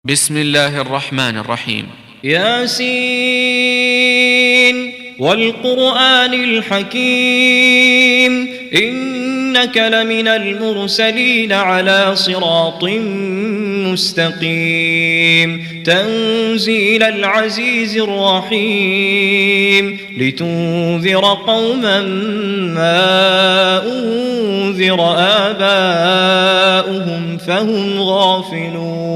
بسم الله الرحمن الرحيم. ياسين والقرآن الحكيم إنك لمن المرسلين على صراط مستقيم تنزيل العزيز الرحيم لتنذر قوما ما أنذر آباؤهم فهم غافلون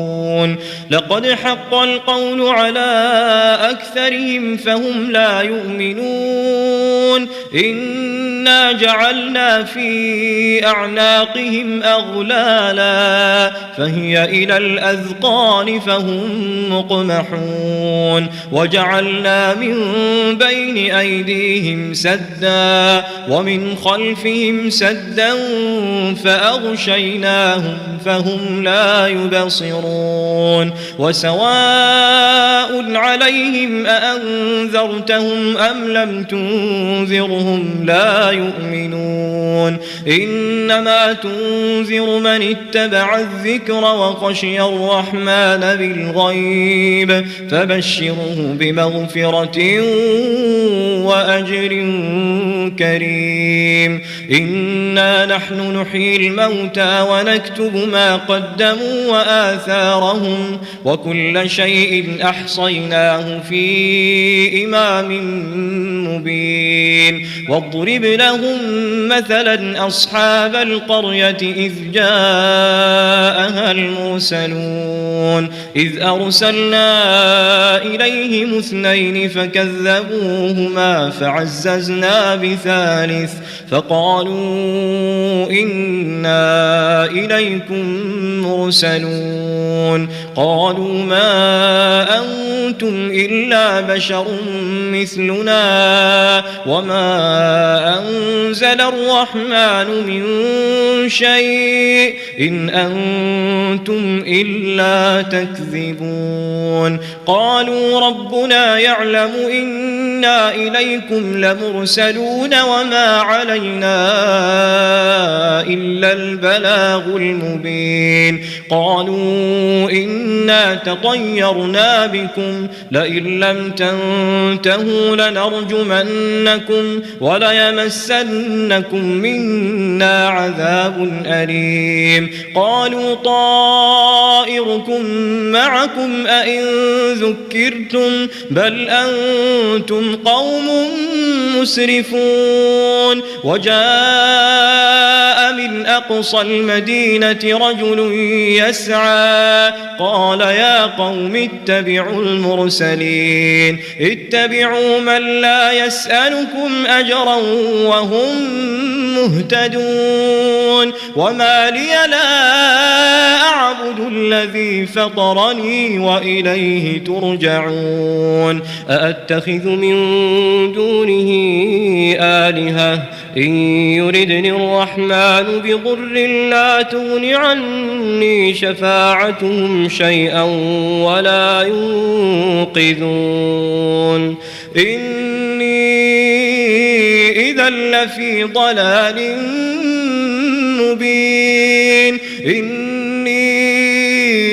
لقد حق القول على أكثرهم فهم لا يؤمنون إنا جعلنا في أعناقهم أغلالا فهي إلى الأذقان فهم مقمحون وجعلنا من بين أيديهم سدا ومن خلفهم سدا فأغشيناهم فهم لا يبصرون وسواء عليهم أأنذرتهم أم لم تنذرهم لا يؤمنون إنما تنذر من اتبع الذكر وخشي الرحمن بالغيب فبشره بمغفرة وأجر كريم إنا نحن نحيي الموتى ونكتب ما قدموا وآثارهم وكل شيء أحصيناه في إمام مبين واضرب لهم مثلا أصحاب القرية إذ جاءها المرسلون إذ أرسلنا إليهم اثنين فكذبوهما فعززنا بثالث فقالوا إنا إليكم مرسلون قالوا ما أنتم إلا بشر مثلنا وما أنزل الرحمن من شيء إن أنتم إلا تكذبون قالوا ربنا يعلم إنا إليكم لمرسلون وما علينا إلا البلاغ المبين قالوا إنا تطيرنا بكم لئن لم تنتهوا لنرجمنكم وليمسنكم منا عذاب أليم قالوا طائركم معكم أئن ذكرتم بل أنتم قوم مسرفون وجاء من أقصى المدينة رجل يسعى قال يا قوم اتبعوا المرسلين اتبعوا من لا يسألكم أجرا وهم مهتدون وما لي لا أعبد الذي فطرني وإليه ترجعون أأتخذ من دونه آلهة إن يردني الرحمن بضر لا تغن عني شفاعتهم شيئا ولا ينقذون إني إذا لفي ضلال مبين إني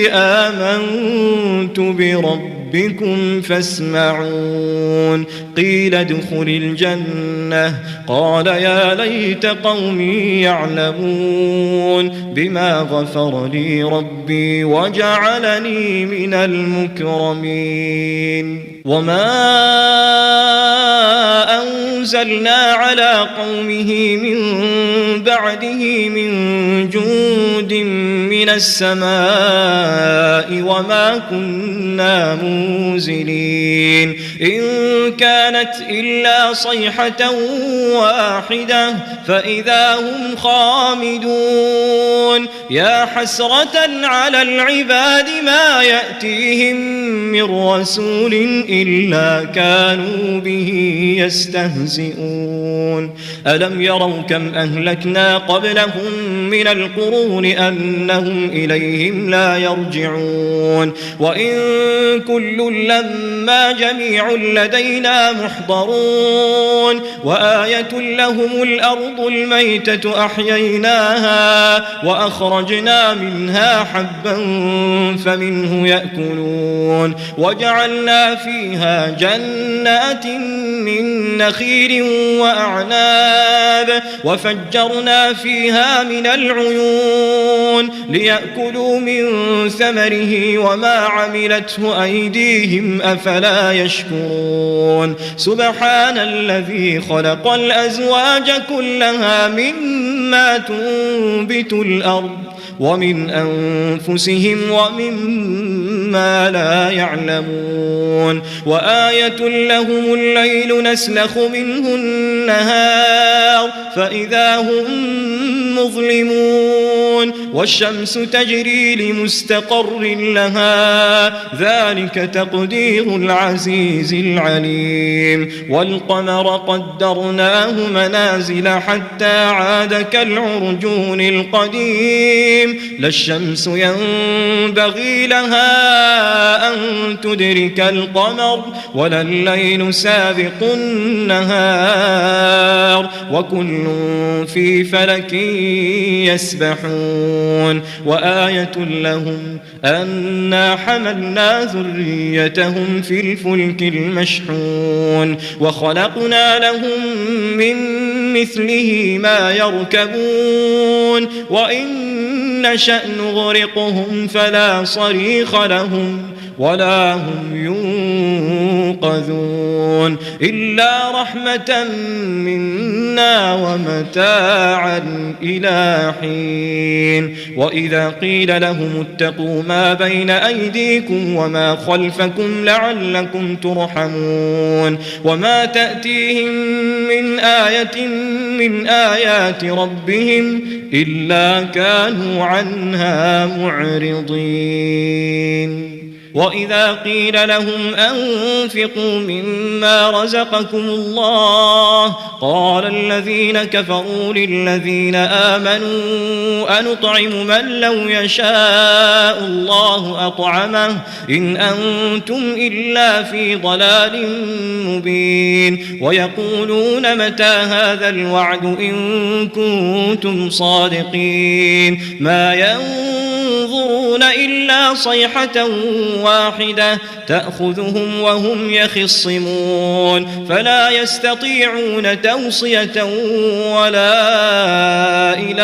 آمنت بربكم فاسمعون قيل ادخل الجنة قال يا ليت قومي يعلمون بما غفر لي ربي وجعلني من المكرمين وما أنزلنا على قومه من بعده من جند من السماء وما كنا منزلين إن كانت إلا صيحة واحدة فإذا هم خامدون يا حسرة على العباد ما يأتيهم من رسول إلا كانوا به يستهزئون ألم يروا كم أهلكنا قبلهم من القرون أنهم فهم إليهم لا يرجعون وإن كل لما جميع لدينا محضرون وآية لهم الأرض الميتة أحييناها وأخرجنا منها حبا فمنه يأكلون وجعلنا فيها جنات من نخيل وأعناب وفجرنا فيها من العيون ليأكلوا من ثمره وما عملته أيديهم أفلا يشكرون سبحان الذي خلق الأزواج كلها مما تنبت الأرض ومن أنفسهم ومما لا يعلمون وآية لهم الليل نسلخ منه النهار فإذا هم مظلمون والشمس تجري لمستقر لها ذلك تقدير العزيز العليم والقمر قدرناه منازل حتى عاد كالعرجون القديم لا الشمس ينبغي لها أن تدرك القمر ولا الليل سابق النهار وكل في فلك يسبحون وآية لهم أنا حملنا ذريتهم في الفلك المشحون وخلقنا لهم من مثله ما يركبون وإن نشأ نغرقهم فلا صريخ لهم ولا هم ينقذون إلا رحمة منا ومتاعا إلى حين وإذا قيل لهم اتقوا ما بين أيديكم وما خلفكم لعلكم ترحمون وما تأتيهم من آية من آيات ربهم إلا كانوا عنها معرضين وإذا قيل لهم أنفقوا مما رزقكم الله قال الذين كفروا للذين آمنوا أنطعم من لو يشاء الله أطعمه إن أنتم إلا في ضلال مبين ويقولون متى هذا الوعد إن كنتم صادقين ما ينظرون إلا صيحة واحدة تأخذهم وهم يخصمون فلا يستطيعون توصية ولا إلى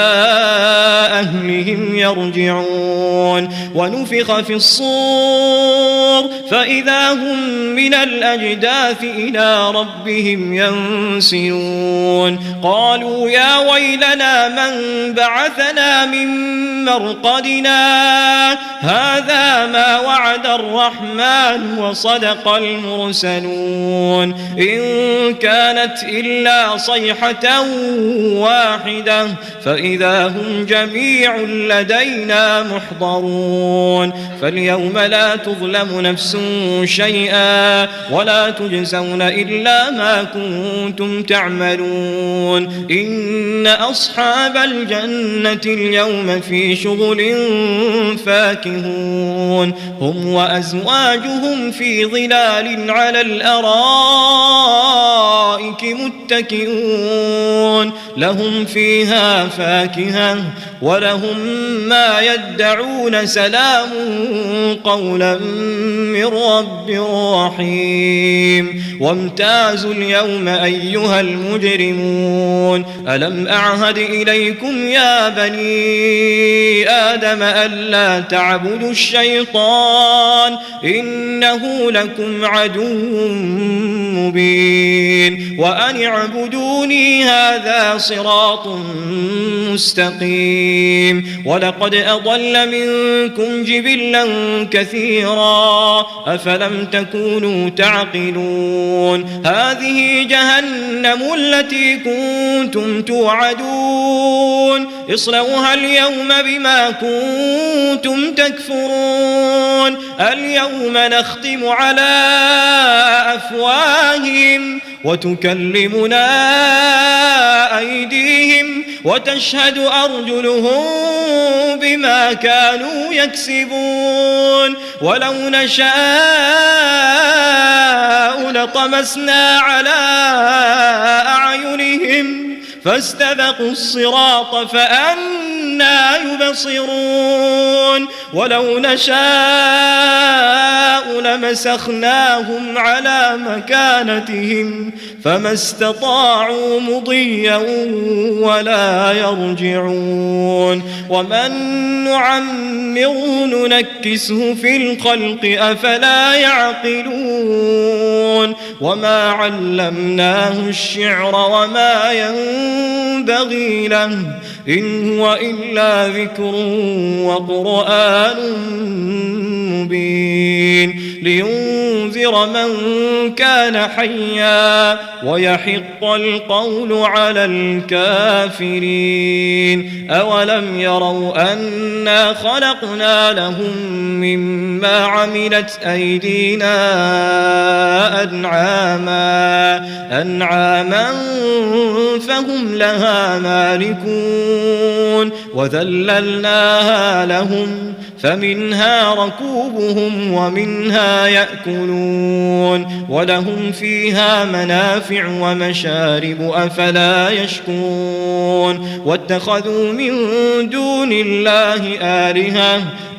أهلهم يرجعون ونفخ في الصور فإذا هم من الأجداث إلى ربهم ينسلون قالوا يا ويلنا من بعثنا من مرقدنا هذا ما وعد الرحمن وصدق المرسلون إن كانت إلا صيحة واحدة فإذا هم جميع لدينا محضرون فاليوم لا تظلم نفس شيئا ولا تجزون إلا ما كنتم تعملون إن أصحاب الجنة اليوم في شغل فاكهون هم وأزواجهم في ظلال على الأرائك متكئون لهم فيها فاكهة ولهم ما يدعون سلام قولا من رب رحيم وامتازوا اليوم أيها المجرمون ألم أعهد إليكم يا بني آدم ألا تعبدوا الشيطان إنه لكم عدو مبين وأن اعبدوني هذا صراط مستقيم ولقد أضل منكم جبلا كثيرا أفلم تكونوا تعقلون هذه جهنم التي كنتم توعدون اصلوها اليوم بما كنتم تكفرون اليوم نختم على أفواههم وتكلمنا أيديهم وتشهد أرجلهم بما كانوا يكسبون ولو نشاء لطمسنا على أعينهم فاستبقوا الصراط فأنى يبصرون ولو نشاء لمسخناهم على مكانتهم فما استطاعوا مضيا ولا يرجعون ومن نعمره ننكسه في الخلق أفلا يعقلون وما علمناه الشعر وما ينبغي له إن هو إلا ذكر وقرآن مبين لينذر من كان حيا ويحق القول على الكافرين أولم يروا أنا خلقنا لهم مما عملت أيدينا أنعاما فهم لها مالكون وذللناها لهم فمنها ركوبهم ومنها يأكلون ولهم فيها منافع ومشارب أفلا يشكرون واتخذوا من دون الله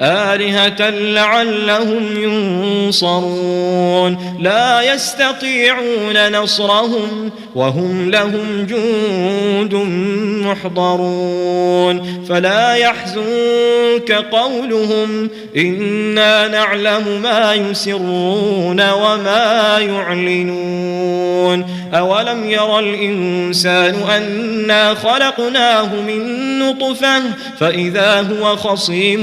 آلهة لعلهم ينصرون لا يستطيعون نصرهم وهم لهم جند محضرون فلا يحزنك قولهم إنا نعلم ما يسرون وما يعلنون أولم ير الإنسان أنا خلقناه من نطفة فإذا هو خصيم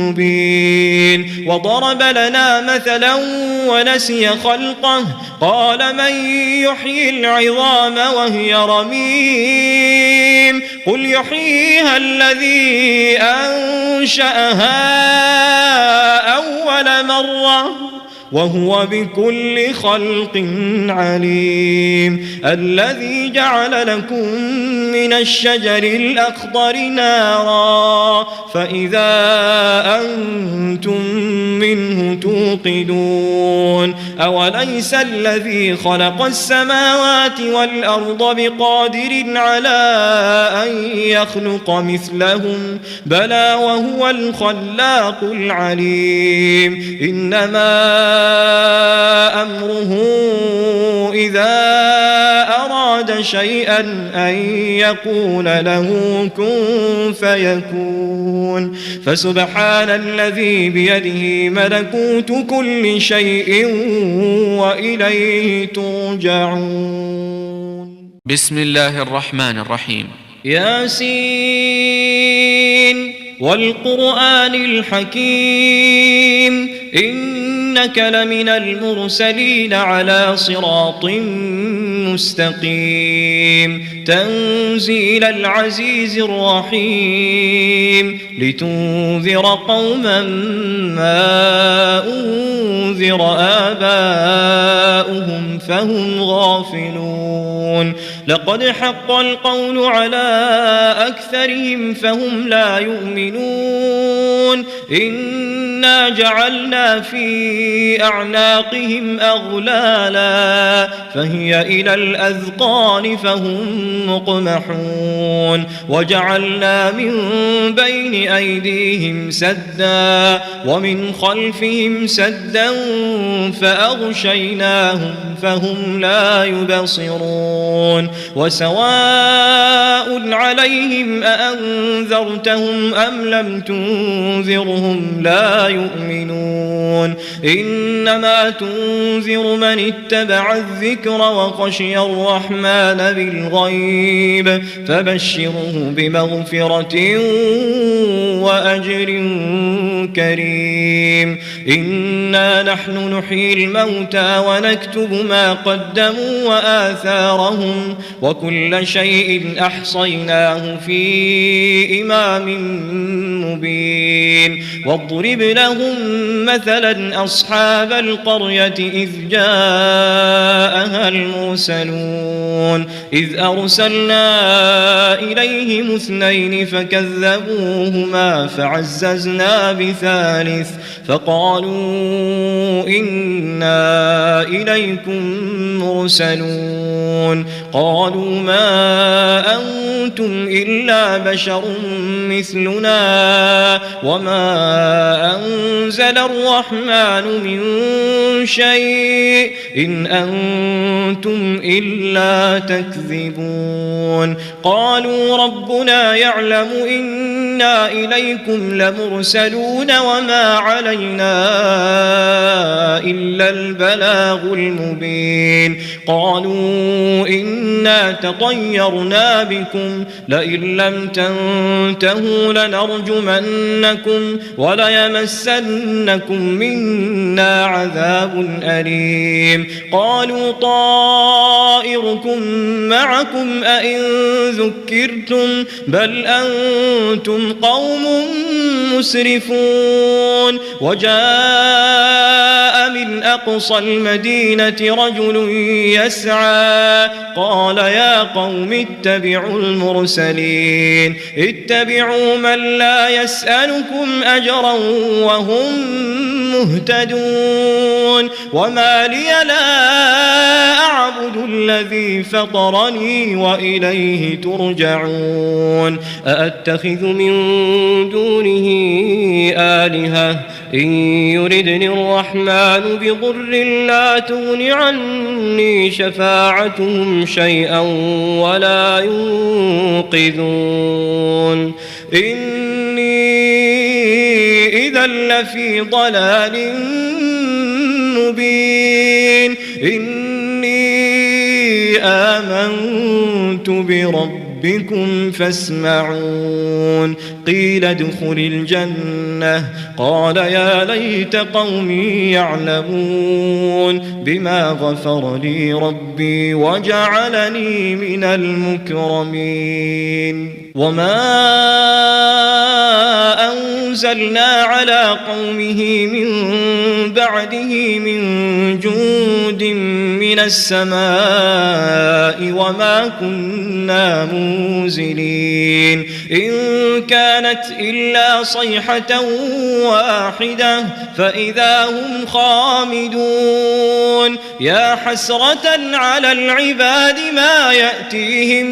مبين وضرب لنا مثلا ونسي خلقه قال من يحيي العظام وهي رميم قل يحييها الذي أنشأها أول مرة وهو بكل خلق عليم الذي جعل لكم من الشجر الأخضر نارا فإذا أنتم منه توقدون أوليس الذي خلق السماوات والأرض بقادر على أن يخلق مثلهم بلى وهو الخلاق العليم إنما أمره إذا أراد شيئا أن يقول له كن فيكون فسبحان الذي بيده ملكوت كل شيء وإليه ترجعون بسم الله الرحمن الرحيم ياسين والقرآن الحكيم إنك لمن المرسلين على صراط مستقيم تنزيل العزيز الرحيم لتنذر قوما ما أنذر آباؤهم فهم غافلون لقد حق القول على أكثرهم فهم لا يؤمنون إنا جعلنا في أعناقهم أغلالا فهي إلى الأذقان فهم مقمحون وجعلنا من بين أيديهم سدا ومن خلفهم سدا فأغشيناهم فهم لا يبصرون وسواء عليهم أأنذرتهم أم لم تنذرهم لا لا يؤمنون إنما تنذر من اتبع الذكر وخشي الرحمن بالغيب فبشره بمغفرة وأجر كريم إنا نحن نحيي الموتى ونكتب ما قدموا وآثارهم وكل شيء أحصيناه في إمام مبين واضرب لهم مثلا أصحاب القرية إذ جاءها المرسلون إذ أرسلنا إليهم اثنين فكذبوهما فعززنا بثالث فقالوا إنا إليكم مرسلون قالوا ما أنتم إلا بشر مثلنا وما أنزل الرحمن من شيء إن أنتم إلا تكذبون قالوا ربنا يعلم إنا إليكم لمرسلون وما علينا إلا البلاغ المبين قالوا إنا تطيرنا بكم لئن لم تنتهوا لنرجمنكم وليمسنكم منا عذاب أليم قالوا طائركم معكم أئن ذكرتم بل أنتم قوم مسرفون وجاء من أقصى المدينة رجل يسعى قال يا قوم اتبعوا المرسلين اتبعوا من لا يسألكم أجرا وهم مهتدون وما لي لا أعبد الذي فطرني وإليه ترجعون أأتخذ من دونه آلهة إن يردني الرحمن بضر لا تغن عني شفاعتهم شيئا ولا ينقذون إني إذا لفي ضلال مبين إني آمنت بربكم فاسمعون قيل ادخل الجنة قال يا ليت قومي يعلمون بما غفر لي ربي وجعلني من المكرمين وما أنزلنا على قومه من بعده من جند من السماء وما كنا منزلين إن كانت إلا صيحة واحدة فإذا هم خامدون يا حسرة على العباد ما يأتيهم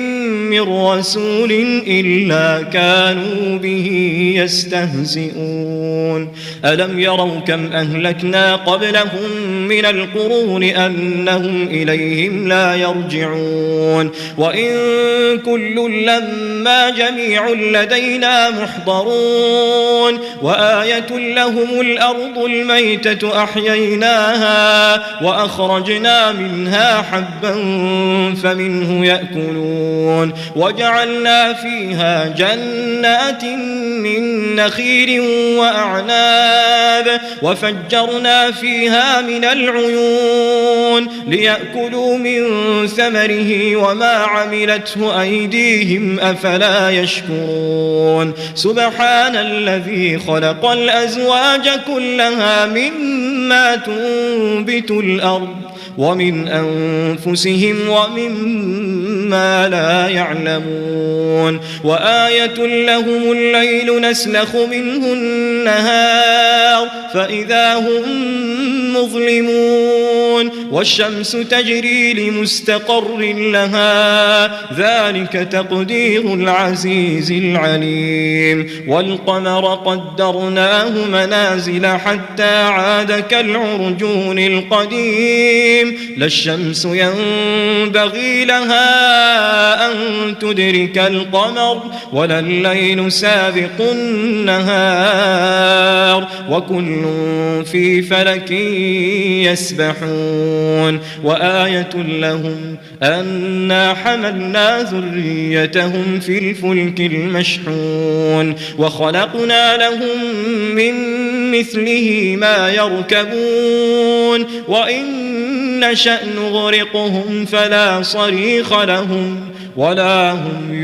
من رسول إلا كانوا به يستهزئون ألم يروا كم أهلكنا قبلهم من القرون أنهم إليهم لا يرجعون وإن كل لما جميع لدينا محضرون وآية لهم الأرض الميتة أحييناها وأخرجنا منها حبا فمنه يأكلون وجعلنا فيها جنات من نخيل وأعناب وفجرنا فيها من العيون ليأكلوا من ثمره وما عملته أيديهم أفلا يشكرون سبحان الذي خلق الأزواج كلها مما تنبت الأرض ومن أنفسهم ومما لا يعلمون وآية لهم الليل نسلخ منه النهار فإذا هم مظلمون والشمس تجري لمستقر لها ذلك تقدير العزيز العليم والقمر قدرناه منازل حتى عاد كالعرجون القديم لا الشمس ينبغي لها أن تدرك القمر ولا الليل سابق النهار وكل في فلك يسبحون وآية لهم أنا حملنا ذريتهم في الفلك المشحون وخلقنا لهم من مثله ما يركبون وإن نشأ نغرقهم فلا صريخ لهم ولا هم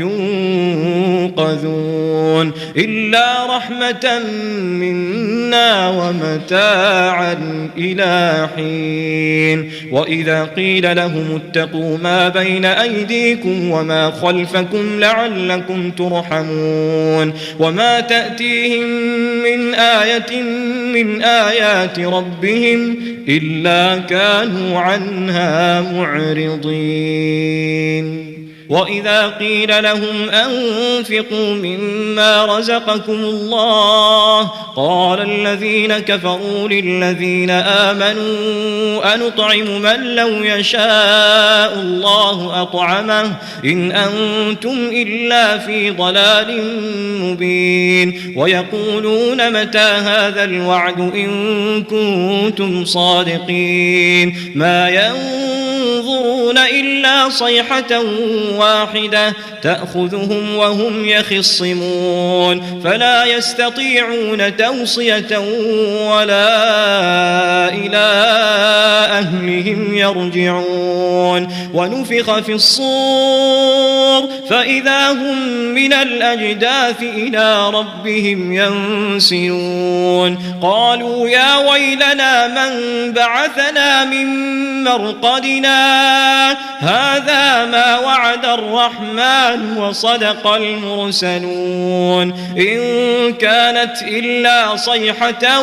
ينقذون إلا رحمة منا ومتاعا إلى حين وإذا قيل لهم اتقوا ما بين أيديكم وما خلفكم لعلكم ترحمون وما تأتيهم من آية من آيات ربهم إلا كانوا عنها معرضين وإذا قيل لهم أنفقوا مما رزقكم الله قال الذين كفروا للذين آمنوا أنطعم من لو يشاء الله أطعمه إن أنتم إلا في ضلال مبين ويقولون متى هذا الوعد إن كنتم صادقين ما ينظرون إلا صيحة واحدة تأخذهم وهم يخصمون فلا يستطيعون توصية ولا إلى أهلهم يرجعون ونفخ في الصور فإذا هم من الأجداث إلى ربهم ينسلون قالوا يا ويلنا من بعثنا من مرقدنا هذا ما وعد الرحمن وصدق المرسلون إن كانت إلا صيحة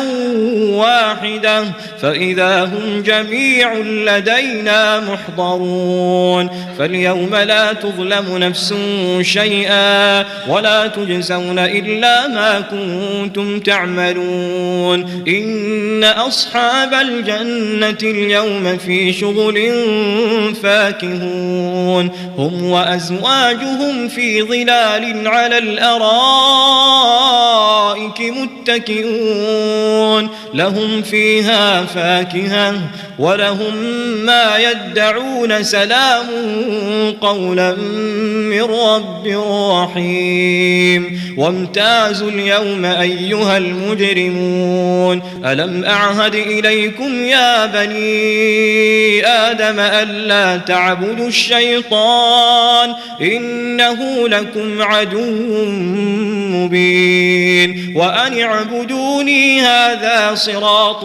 واحدة فإذا هم جميع لدينا محضرون فاليوم لا تظلم نفس شيئا ولا تجزون إلا ما كنتم تعملون إن أصحاب الجنة اليوم في شغل فاكهون هم وأزواجهم في ظلال على الأرائك متكئون لهم فيها فاكهة ولهم ما يدعون سلام قولا من رب رحيم وامتازوا اليوم أيها المجرمون ألم أعهد إليكم يا بني آدم ألا تعبدوا الشيطان إنه لكم عدو مبين وأن اعبدوني هذا صراط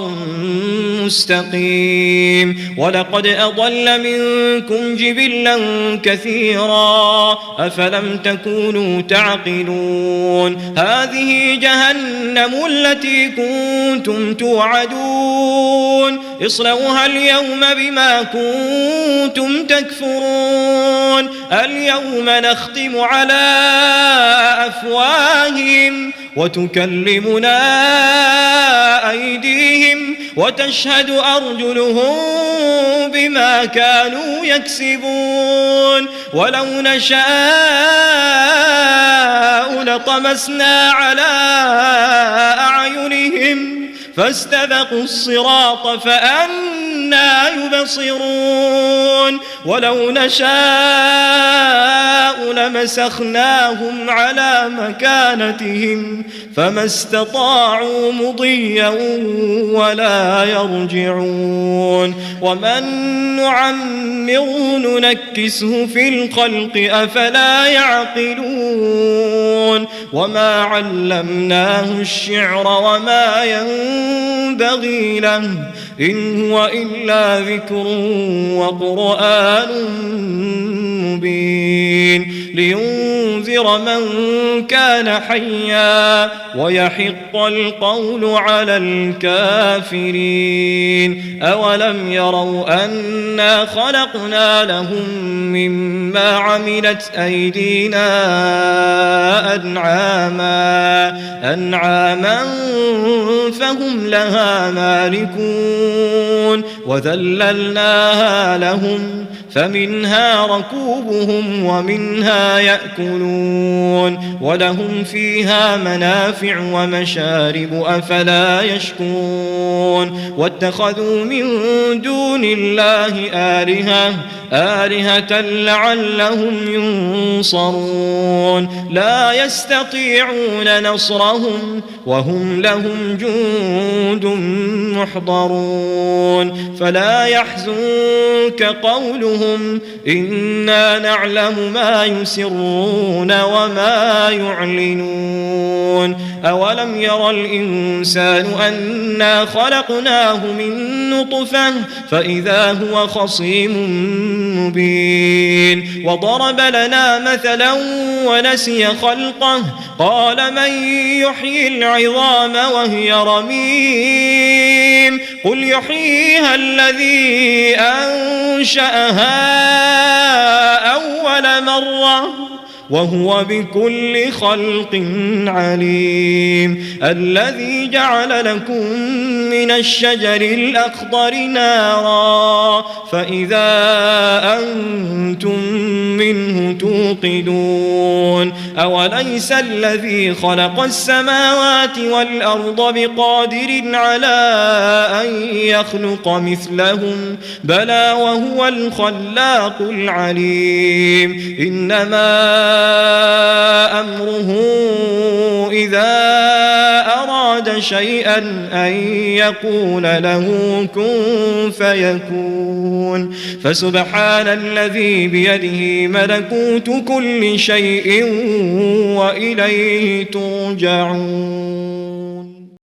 مستقيم ولقد أضل منكم جبلا كثيرا أفلم تكونوا تعقلون هذه جهنم التي كنتم توعدون اصلوها اليوم بما كنتم تكفرون اليوم نختم على أفواههم وتكلمنا أيديهم وتشهد أرجلهم بما كانوا يكسبون ولو نشاء لطمسنا على أعينهم فاستبقوا الصراط فأنى يبصرون ولو نشاء لمسخناهم على مكانتهم فما استطاعوا مضيا ولا يرجعون ومن نعمره ننكسه في الخلق أفلا يعقلون وما علمناه الشعر وما ينبغي له إن هو إلا ذكر وقرآن مبين لينذر من كان حيا ويحق القول على الكافرين أولم يروا أنا خلقنا لهم مما عملت أيدينا أنعاما فهم لها مالكون وذللناها لهم فمنها ركوبهم ومنها يأكلون ولهم فيها منافع ومشارب أفلا يشكرون واتخذوا من دون الله آلهة لعلهم ينصرون لا يستطيعون نصرهم وهم لهم جند محضرون فلا يحزنك قولهم إنا نعلم ما يسرون وما يعلنون أولم ير الإنسان أنا خلقناه من نطفة فإذا هو خصيم مبين وضرب لنا مثلا ونسي خلقه قال من يحيي العظام وهي رميم قل يحييها الذي أنشأها أول مرة وهو بكل خلق عليم الذي جعل لكم من الشجر الأخضر نارا فإذا أنتم منه توقدون أوليس الذي خلق السماوات والأرض بقادر على أن يخلق مثلهم بلى وهو الخلاق العليم إنما أمره إذا أراد شيئا أن يقول له كن فيكون فسبحان الذي بيده ملكوت كل شيء وإليه ترجعون.